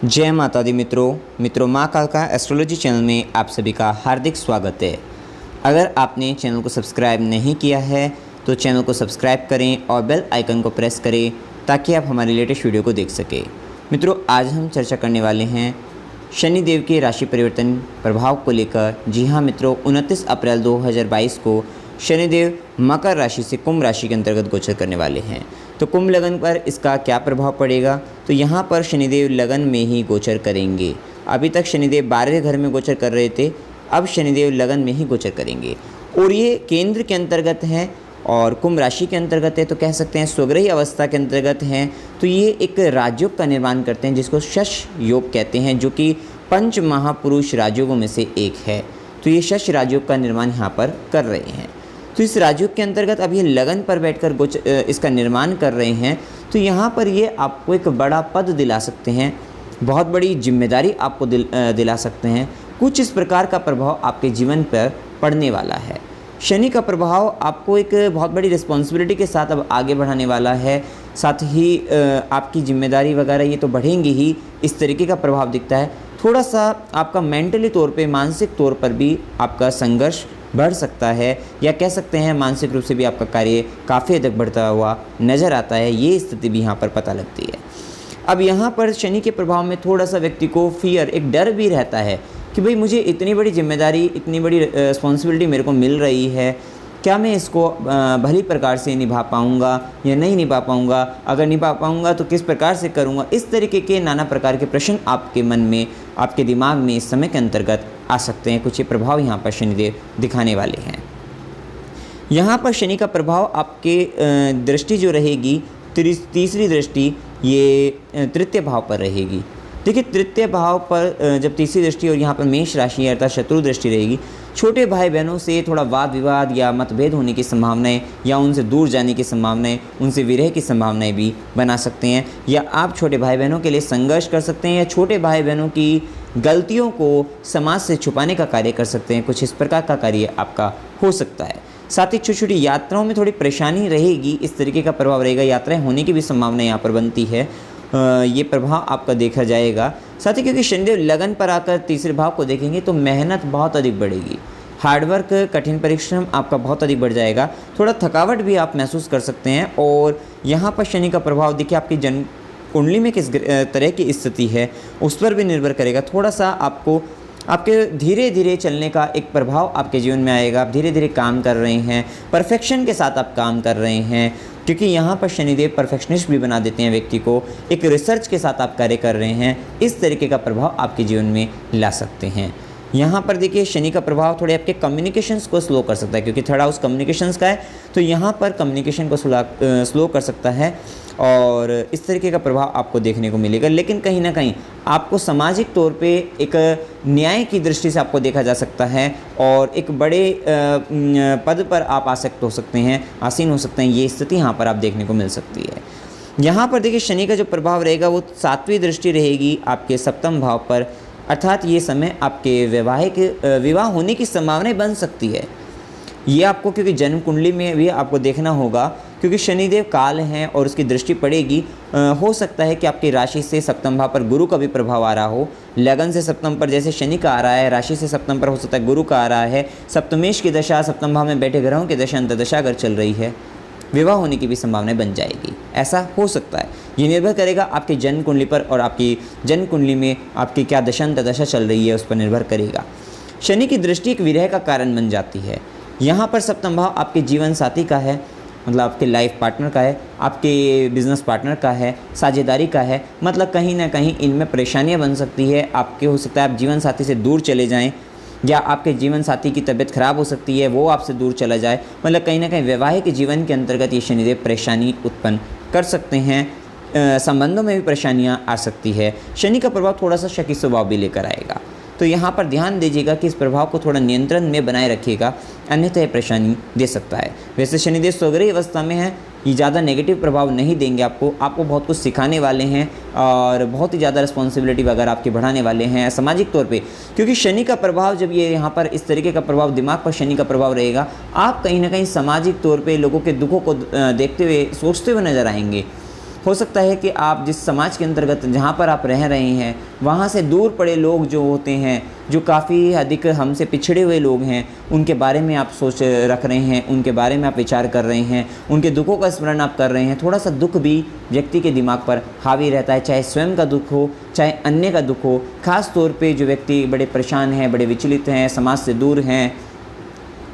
जय माता दी मित्रों माँ कालका एस्ट्रोलॉजी चैनल में आप सभी का हार्दिक स्वागत है। अगर आपने चैनल को सब्सक्राइब नहीं किया है तो चैनल को सब्सक्राइब करें और बेल आइकन को प्रेस करें ताकि आप हमारे लेटेस्ट वीडियो को देख सकें। मित्रों, आज हम चर्चा करने वाले हैं शनिदेव के राशि परिवर्तन प्रभाव को लेकर। जी हाँ मित्रों, 29 अप्रैल 2022 को शनिदेव मकर राशि से कुंभ राशि के अंतर्गत गोचर करने वाले हैं। तो कुंभ लगन पर इसका क्या प्रभाव पड़ेगा? तो यहाँ पर शनिदेव लगन में ही गोचर करेंगे। अभी तक शनिदेव 12वें घर में गोचर कर रहे थे, अब शनिदेव लगन में ही गोचर करेंगे और ये केंद्र के अंतर्गत है और कुंभ राशि के अंतर्गत है, तो कह सकते हैं स्वग्रही अवस्था के अंतर्गत हैं। तो ये एक राजयोग का निर्माण करते हैं जिसको शश योग कहते हैं, जो कि पंच महापुरुष राजयोगों में से एक है। तो ये शश राजयोग का निर्माण यहाँ पर कर रहे हैं। तो इस राजयोग के अंतर्गत अब ये लगन पर बैठकर इसका निर्माण कर रहे हैं। तो यहाँ पर ये आपको एक बड़ा पद दिला सकते हैं, बहुत बड़ी जिम्मेदारी आपको दिला सकते हैं। कुछ इस प्रकार का प्रभाव आपके जीवन पर पड़ने वाला है। शनि का प्रभाव आपको एक बहुत बड़ी रिस्पॉन्सिबिलिटी के साथ अब आगे बढ़ाने वाला है। साथ ही आपकी जिम्मेदारी वगैरह ये तो बढ़ेंगी ही, इस तरीके का प्रभाव दिखता है। थोड़ा सा आपका मेंटली तौर पे, मानसिक तौर पर भी आपका संघर्ष बढ़ सकता है, या कह सकते हैं मानसिक रूप से भी आपका कार्य काफ़ी हद तक बढ़ता हुआ नज़र आता है। ये स्थिति भी यहाँ पर पता लगती है। अब यहाँ पर शनि के प्रभाव में थोड़ा सा व्यक्ति को फियर, एक डर भी रहता है कि भाई मुझे इतनी बड़ी जिम्मेदारी, इतनी बड़ी रिस्पॉन्सिबिलिटी मेरे को मिल रही है, क्या मैं इसको भली प्रकार से निभा पाऊँगा या नहीं निभा पाऊँगा? अगर निभा पाऊँगा तो किस प्रकार से करूँगा? इस तरीके के नाना प्रकार के प्रश्न आपके मन में, आपके दिमाग में इस समय के अंतर्गत आ सकते हैं। कुछ ये प्रभाव यहाँ पर शनिदेव दिखाने वाले हैं। यहाँ पर शनि का प्रभाव आपके दृष्टि जो रहेगी, तीसरी दृष्टि ये तृतीय भाव पर रहेगी। देखिए, तृतीय भाव पर जब तीसरी दृष्टि और यहाँ पर मेष राशि अर्थात शत्रु दृष्टि रहेगी, छोटे भाई बहनों से थोड़ा वाद विवाद या मतभेद होने की संभावनाएं, या उनसे दूर जाने की संभावनाएं, उनसे विरह की संभावनाएं भी बना सकते हैं। या आप छोटे भाई बहनों के लिए संघर्ष कर सकते हैं, या छोटे भाई बहनों की गलतियों को समाज से छुपाने का कार्य कर सकते हैं। कुछ इस प्रकार का कार्य आपका हो सकता है। साथ ही छोटी छोटी यात्राओं में थोड़ी परेशानी रहेगी, इस तरीके का प्रभाव रहेगा। यात्राएं होने की भी संभावना यहाँ पर बनती है। ये प्रभाव आपका देखा जाएगा। साथ ही क्योंकि शनिदेव लगन पर आकर तीसरे भाव को देखेंगे तो मेहनत बहुत अधिक बढ़ेगी, हार्डवर्क, कठिन परिश्रम आपका बहुत अधिक बढ़ जाएगा। थोड़ा थकावट भी आप महसूस कर सकते हैं। और यहाँ पर शनि का प्रभाव देखिए, आपकी जन्म कुंडली में किस तरह की स्थिति है उस पर भी निर्भर करेगा। थोड़ा सा आपको आपके धीरे धीरे चलने का एक प्रभाव आपके जीवन में आएगा। आप धीरे धीरे काम कर रहे हैं, परफेक्शन के साथ आप काम कर रहे हैं, क्योंकि यहाँ पर शनिदेव परफेक्शनिस्ट भी बना देते हैं व्यक्ति को। एक रिसर्च के साथ आप कार्य कर रहे हैं, इस तरीके का प्रभाव आपके जीवन में ला सकते हैं। यहाँ पर देखिए, शनि का प्रभाव थोड़े आपके कम्युनिकेशंस को स्लो कर सकता है, क्योंकि थर्ड हाउस कम्युनिकेशंस का है। तो यहाँ पर कम्युनिकेशन को स्लो कर सकता है और इस तरीके का प्रभाव आपको देखने को मिलेगा। लेकिन कहीं ना कहीं आपको सामाजिक तौर पे एक न्याय की दृष्टि से आपको देखा जा सकता है और एक बड़े पद पर आप आसक्त हो सकते हैं, आसीन हो सकते हैं। ये स्थिति यहाँ पर आप देखने को मिल सकती है। यहाँ पर देखिए, शनि का जो प्रभाव रहेगा वो 7वीं दृष्टि रहेगी आपके सप्तम भाव पर, अर्थात ये समय आपके विवाह होने की संभावनाएं बन सकती है। ये आपको, क्योंकि जन्म कुंडली में भी आपको देखना होगा, क्योंकि शनिदेव काल हैं और उसकी दृष्टि पड़ेगी। हो सकता है कि आपकी राशि से सप्तम भाव पर गुरु का भी प्रभाव आ रहा हो। लगन से सप्तम पर जैसे शनि का आ रहा है, राशि से सप्तम पर हो सकता है गुरु का आ रहा है। सप्तमेश की दशा, सप्तम भाव में बैठे ग्रहों की दशा, अंतर्दशा अगर चल रही है, विवाह होने की भी संभावनाएं बन जाएगी। ऐसा हो सकता है। ये निर्भर करेगा आपकी जन्म कुंडली पर और आपकी जन्म कुंडली में आपकी क्या दशा अंतर्दशा चल रही है उस पर निर्भर करेगा। शनि की दृष्टि एक विरह का कारण बन जाती है। यहाँ पर सप्तम भाव आपके जीवन साथी का है, मतलब आपके लाइफ पार्टनर का है, आपके बिजनेस पार्टनर का है, साझेदारी का है। मतलब कहीं ना कहीं इनमें परेशानियाँ बन सकती है। आपके हो सकता है आप जीवन साथी से दूर चले जाएं, या आपके जीवन साथी की तबीयत खराब हो सकती है, वो आपसे दूर चला जाए। मतलब कहीं ना कहीं वैवाहिक जीवन के अंतर्गत ये शनिदेव परेशानी उत्पन्न कर सकते हैं। संबंधों में भी परेशानियां आ सकती है। शनि का प्रभाव थोड़ा सा शकी स्वभाव भी लेकर आएगा। तो यहाँ पर ध्यान दीजिएगा कि इस प्रभाव को थोड़ा नियंत्रण में बनाए रखिएगा, अन्यथा ये परेशानी दे सकता है। वैसे शनिदेव स्वग्रही अवस्था में है, ये ज़्यादा नेगेटिव प्रभाव नहीं देंगे आपको बहुत कुछ सिखाने वाले हैं और बहुत ही ज़्यादा रिस्पॉन्सिबिलिटी वगैरह आपकी बढ़ाने वाले हैं सामाजिक तौर पे। क्योंकि शनि का प्रभाव जब ये यहाँ पर इस तरीके का प्रभाव, दिमाग पर शनि का प्रभाव रहेगा, आप कहीं ना कहीं सामाजिक तौर पे लोगों के दुखों को देखते हुए, सोचते हुए नजर आएंगे। हो सकता है कि आप जिस समाज के अंतर्गत जहाँ पर आप रह रहे हैं वहाँ से दूर पड़े लोग जो होते हैं, जो काफ़ी अधिक हमसे पिछड़े हुए लोग हैं, उनके बारे में आप सोच रख रहे हैं, उनके बारे में आप विचार कर रहे हैं, उनके दुखों का स्मरण आप कर रहे हैं। थोड़ा सा दुख भी व्यक्ति के दिमाग पर हावी रहता है, चाहे स्वयं का दुख हो चाहे अन्य का दुख हो। ख़ास तौर पे जो व्यक्ति बड़े परेशान हैं, बड़े विचलित हैं, समाज से दूर हैं,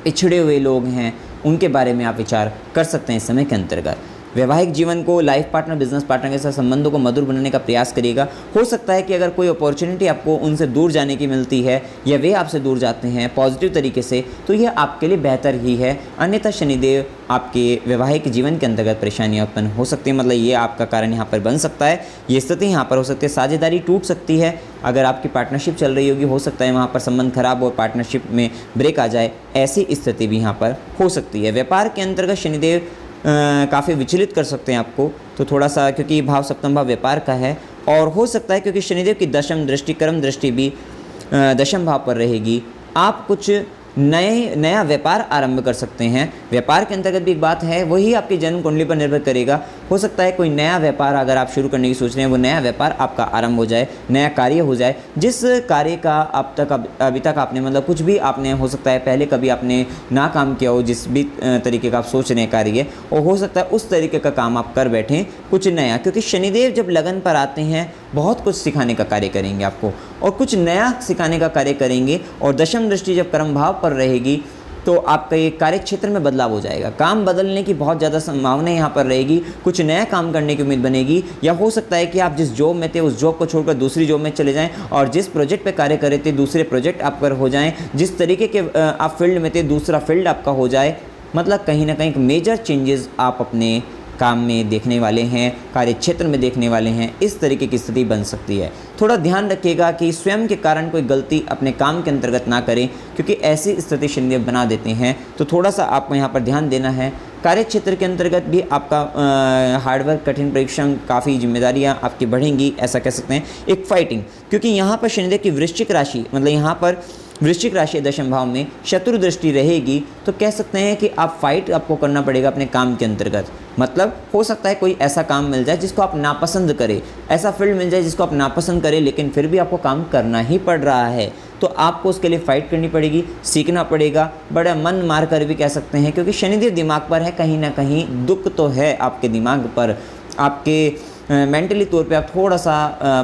पिछड़े हुए लोग हैं, उनके बारे में आप विचार कर सकते हैं इस समय के अंतर्गत। वैवाहिक जीवन को, लाइफ पार्टनर, बिजनेस पार्टनर के साथ संबंधों को मधुर बनाने का प्रयास करिएगा। हो सकता है कि अगर कोई अपॉर्चुनिटी आपको उनसे दूर जाने की मिलती है या वे आपसे दूर जाते हैं पॉजिटिव तरीके से, तो यह आपके लिए बेहतर ही है। अन्यथा शनिदेव आपके वैवाहिक जीवन के अंतर्गत परेशानियां उत्पन्न हो सकती है, मतलब ये आपका कारण यहाँ पर बन सकता है, ये स्थिति यहाँ पर हो सकती है। साझेदारी टूट सकती है। अगर आपकी पार्टनरशिप चल रही होगी, हो सकता है वहाँ पर संबंध खराब और पार्टनरशिप में ब्रेक आ जाए, ऐसी स्थिति भी यहाँ पर हो सकती है। व्यापार के अंतर्गत शनिदेव काफ़ी विचलित कर सकते हैं आपको, तो थोड़ा सा, क्योंकि भाव सप्तम भाव व्यापार का है और हो सकता है क्योंकि शनिदेव की दशम दृष्टि, कर्म दृष्टि भी दशम भाव पर रहेगी, आप कुछ नया व्यापार आरंभ कर सकते हैं। व्यापार के अंतर्गत भी एक बात है, वही आपकी जन्म कुंडली पर निर्भर करेगा। हो सकता है कोई नया व्यापार अगर आप शुरू करने की सोच रहे हैं, वो नया व्यापार आपका आरंभ हो जाए, नया कार्य हो जाए। जिस कार्य का अभी तक आपने, मतलब कुछ भी आपने, हो सकता है पहले कभी आपने ना काम किया हो, जिस भी तरीके का आप सोच रहे हैं कार्य, और हो सकता है उस तरीके का काम आप कर बैठें कुछ नया, क्योंकि शनिदेव जब लगन पर आते हैं बहुत कुछ सिखाने का कार्य करेंगे आपको और कुछ नया सिखाने का कार्य करेंगे। और दशम दृष्टि जब कर्म भाव पर रहेगी तो आपका ये कार्य क्षेत्र में बदलाव हो जाएगा। काम बदलने की बहुत ज़्यादा संभावना यहाँ पर रहेगी, कुछ नया काम करने की उम्मीद बनेगी। या हो सकता है कि आप जिस जॉब में थे उस जॉब को छोड़कर दूसरी जॉब में चले जाएं और जिस प्रोजेक्ट पे कार्य कर रहे थे दूसरे प्रोजेक्ट आप पर हो जाएं, जिस तरीके के आप फील्ड में थे दूसरा फील्ड आपका हो जाए। मतलब कहीं ना कहीं मेजर चेंजेस आप अपने काम में देखने वाले हैं, कार्य क्षेत्र में देखने वाले हैं। इस तरीके की स्थिति बन सकती है। थोड़ा ध्यान रखिएगा कि स्वयं के कारण कोई गलती अपने काम के अंतर्गत ना करें, क्योंकि ऐसी स्थिति शनिदेव बना देते हैं। तो थोड़ा सा आपको यहाँ पर ध्यान देना है। कार्य क्षेत्र के अंतर्गत भी आपका हार्डवर्क, कठिन परिश्रम, काफ़ी जिम्मेदारियाँ आपकी बढ़ेंगी, ऐसा कह सकते हैं। एक फाइटिंग, क्योंकि यहाँ पर शनिदेव की वृश्चिक राशि, मतलब यहाँ पर वृश्चिक राशि दशम भाव में शत्रु दृष्टि रहेगी, तो कह सकते हैं कि आप फाइट आपको करना पड़ेगा अपने काम के अंतर्गत। मतलब हो सकता है कोई ऐसा काम मिल जाए जिसको आप नापसंद करें, ऐसा फील्ड मिल जाए जिसको आप नापसंद करें, लेकिन फिर भी आपको काम करना ही पड़ रहा है, तो आपको उसके लिए फाइट करनी पड़ेगी, सीखना पड़ेगा, बड़ा मन मार कर भी कह सकते हैं। क्योंकि शनिदेव दिमाग पर है, कहीं ना कहीं दुख तो है आपके दिमाग पर, आपके मेंटली तौर पे आप थोड़ा सा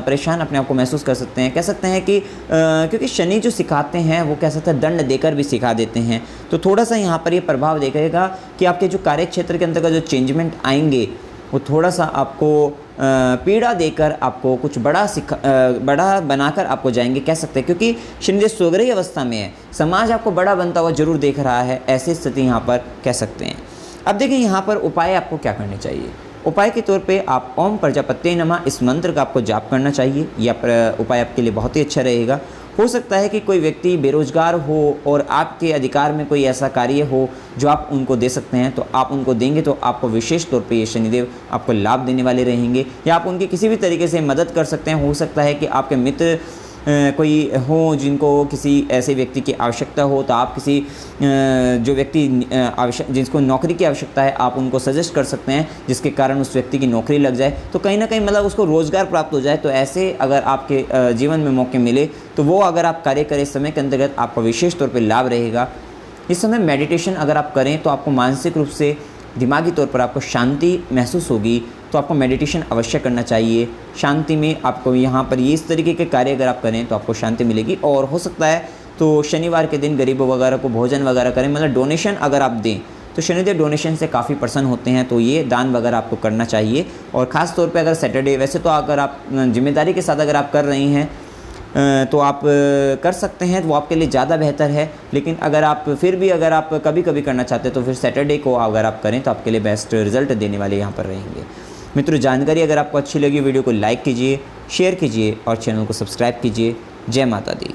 परेशान अपने आप को महसूस कर सकते हैं। कह सकते हैं कि क्योंकि शनि जो सिखाते हैं वो कह सकते हैं दंड देकर भी सिखा देते हैं, तो थोड़ा सा यहाँ पर ये प्रभाव देखेगा कि आपके जो कार्य क्षेत्र के अंतर्गत जो चेंजमेंट आएंगे वो थोड़ा सा आपको पीड़ा देकर आपको कुछ बड़ा बनाकर आपको जाएंगे, कह सकते हैं। क्योंकि शनिदेव स्वग्रही अवस्था में है, समाज आपको बड़ा बनता हुआ जरूर देख रहा है, ऐसी स्थिति यहाँ पर कह सकते हैं। अब देखिए यहाँ पर उपाय आपको क्या करने चाहिए। उपाय के तौर पे आप ओम प्रजापत्ये नमः इस मंत्र का आपको जाप करना चाहिए। यह उपाय आपके लिए बहुत ही अच्छा रहेगा। हो सकता है कि कोई व्यक्ति बेरोजगार हो और आपके अधिकार में कोई ऐसा कार्य हो जो आप उनको दे सकते हैं, तो आप उनको देंगे तो आपको विशेष तौर पे ये शनिदेव आपको लाभ देने वाले रहेंगे। या आप उनकी किसी भी तरीके से मदद कर सकते हैं। हो सकता है कि आपके मित्र कोई हो जिनको किसी ऐसे व्यक्ति की आवश्यकता हो, तो आप किसी जो व्यक्ति जिसको नौकरी की आवश्यकता है आप उनको सजेस्ट कर सकते हैं, जिसके कारण उस व्यक्ति की नौकरी लग जाए, तो कहीं ना कहीं मतलब उसको रोज़गार प्राप्त हो जाए। तो ऐसे अगर आपके जीवन में मौके मिले तो वो अगर आप कार्य करें इस समय के अंतर्गत आपको विशेष तौर पर लाभ रहेगा। इस समय मेडिटेशन अगर आप करें तो आपको मानसिक रूप से, दिमागी तौर पर आपको शांति महसूस होगी, तो आपको मेडिटेशन अवश्य करना चाहिए। शांति में आपको यहाँ पर ये इस तरीके के कार्य अगर आप करें तो आपको शांति मिलेगी। और हो सकता है तो शनिवार के दिन गरीबों वगैरह को भोजन वगैरह करें, मतलब डोनेशन अगर आप दें तो शनिदेव डोनेशन से काफ़ी प्रसन्न होते हैं, तो ये दान वगैरह आपको करना चाहिए। और ख़ास तौर पे अगर सैटरडे, वैसे तो अगर आप जिम्मेदारी के साथ अगर आप कर रही हैं तो आप कर सकते हैं, तो वो आपके लिए ज़्यादा बेहतर है। लेकिन अगर आप फिर भी अगर आप कभी कभी करना चाहते हैं तो फिर सैटरडे को अगर आप करें तो आपके लिए बेस्ट रिजल्ट देने वाले यहाँ पर रहेंगे। मित्रों, जानकारी अगर आपको अच्छी लगी वीडियो को लाइक कीजिए, शेयर कीजिए और चैनल को सब्सक्राइब कीजिए। जय माता दी।